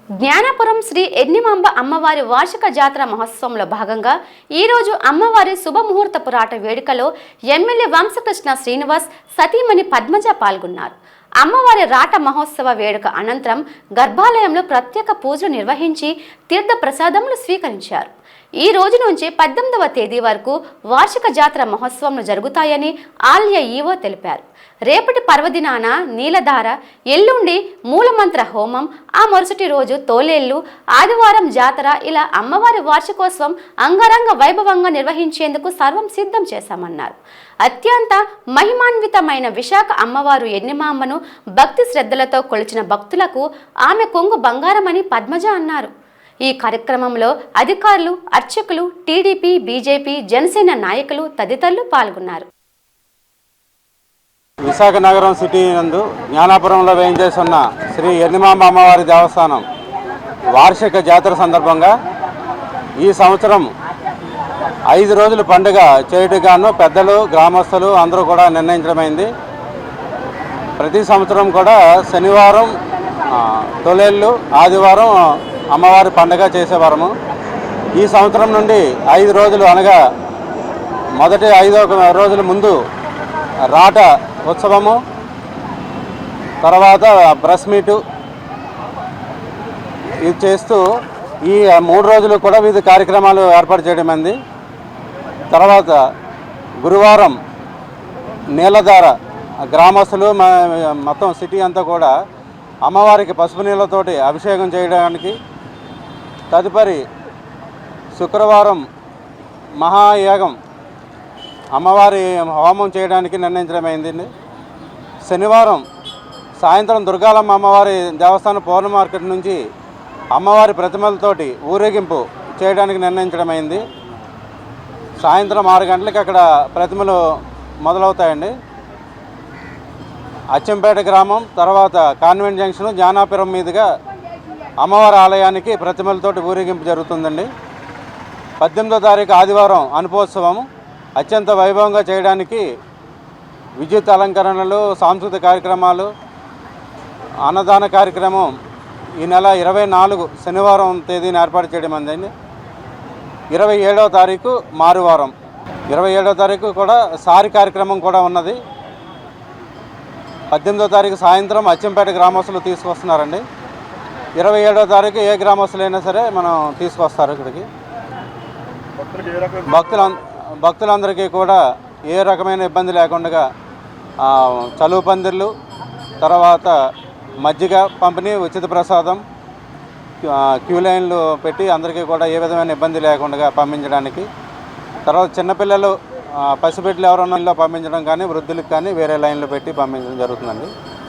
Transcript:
జ్ఞానపురం శ్రీ ఎన్నిమాంబ అమ్మవారి వార్షిక జాతర మహోత్సవంలో భాగంగా ఈరోజు అమ్మవారి శుభముహూర్తపు రాట వేడుకలో ఎమ్మెల్యే వంశకృష్ణ శ్రీనివాస్ సతీమణి పద్మజ పాల్గొన్నారు. అమ్మవారి రాట మహోత్సవ వేడుక అనంతరం గర్భాలయంలో ప్రత్యేక పూజలు నిర్వహించి తీర్థ ప్రసాదములు స్వీకరించారు. ఈ రోజు నుంచి 18వ తేదీ వరకు వార్షిక జాతర మహోత్సవం జరుగుతాయని ఆలయ ఈవో తెలిపారు. రేపటి పర్వదినాన నీలధార, ఎల్లుండి మూలమంత్ర హోమం, ఆ మరుసటి రోజు తోలేళ్లు, ఆదివారం జాతర, ఇలా అమ్మవారి వార్షికోత్సవం అంగరంగ వైభవంగా నిర్వహించేందుకు సర్వం సిద్ధం చేశామన్నారు. అత్యంత మహిమాన్వితమైన విశాఖ అమ్మవారు ఎన్నిమాంబను భక్తి శ్రద్ధలతో కొలిచిన భక్తులకు ఆమె కొంగు బంగారమని పద్మజ అన్నారు. ఈ కార్యక్రమంలో అధికారులు, అర్చకులు, టీడీపీ, బీజేపీ, జనసేన నాయకులు తదితరులు పాల్గొన్నారు. విశాఖ నగరం సిటీ నందు జ్ఞానాపురంలో వేయించేస్తున్న శ్రీ ఎన్నిమాంబ అమ్మవారి దేవస్థానం వార్షిక జాతర సందర్భంగా ఈ సంవత్సరం 5 రోజుల పండుగ చేయుటగాను పెద్దలు, గ్రామస్తులు అందరూ కూడా నిర్ణయించడమైంది. ప్రతి సంవత్సరం కూడా శనివారం తొలేళ్ళు, ఆదివారం అమ్మవారి పండుగ చేసేవారము. ఈ సంవత్సరం నుండి 5 రోజులు అనగా మొదటి 5 రోజుల ముందు రాట ఉత్సవము, తర్వాత ప్రెస్ మీటు ఇది చేస్తూ ఈ 3 రోజులు కూడా వివిధ కార్యక్రమాలు ఏర్పాటు చేయడమైంది. తర్వాత గురువారం నీలధార గ్రామస్తులు మొత్తం సిటీ అంతా కూడా అమ్మవారికి పసుపు నీళ్ళతోటి అభిషేకం చేయడానికి, తదుపరి శుక్రవారం మహాయాగం అమ్మవారి హోమం చేయడానికి నిర్ణయించడమైంది. శనివారం సాయంత్రం దుర్గాలమ్మ అమ్మవారి దేవస్థానం పౌర్ణ మార్కెట్ నుంచి అమ్మవారి ప్రతిమలతోటి ఊరేగింపు చేయడానికి నిర్ణయించడమైంది. సాయంత్రం 6 గంటలకి అక్కడ ప్రతిమలు మొదలవుతాయండి. అచ్చంపేట గ్రామం, తర్వాత కాన్వెంట్ జంక్షన్, జ్ఞానాపురం మీదుగా అమ్మవారి ఆలయానికి ప్రతిమలతోటి ఊరేగింపు జరుగుతుందండి. 18వ తారీఖు ఆదివారం అనుపోత్సవం అత్యంత వైభవంగా చేయడానికి విద్యుత్ అలంకరణలు, సాంస్కృతిక కార్యక్రమాలు, అన్నదాన కార్యక్రమం ఈ నెల 24 శనివారం తేదీని ఏర్పాటు చేయడం అండి. 27వ తారీఖు మారువారం, 27వ తారీఖు కూడా సారి కార్యక్రమం కూడా ఉన్నది. 18వ తారీఖు సాయంత్రం అచ్చంపేట గ్రామస్తులు తీసుకొస్తున్నారండి. 27వ తారీఖు ఏ గ్రామస్తులైనా సరే మనం తీసుకొస్తారు ఇక్కడికి. భక్తులందరికీ కూడా ఏ రకమైన ఇబ్బంది లేకుండా చలువ పందిర్లు, తర్వాత మజ్జిగ పంపిణీ, ఉచిత ప్రసాదం, క్యూ లైన్లు పెట్టి అందరికీ కూడా ఏ విధమైన ఇబ్బంది లేకుండా పంపించడానికి, తర్వాత చిన్నపిల్లలు, పసిబిడ్డలు ఎవరైనా పంపించడం కానీ, వృద్ధులకు కానీ వేరే లైన్లు పెట్టి పంపించడం జరుగుతుందండి.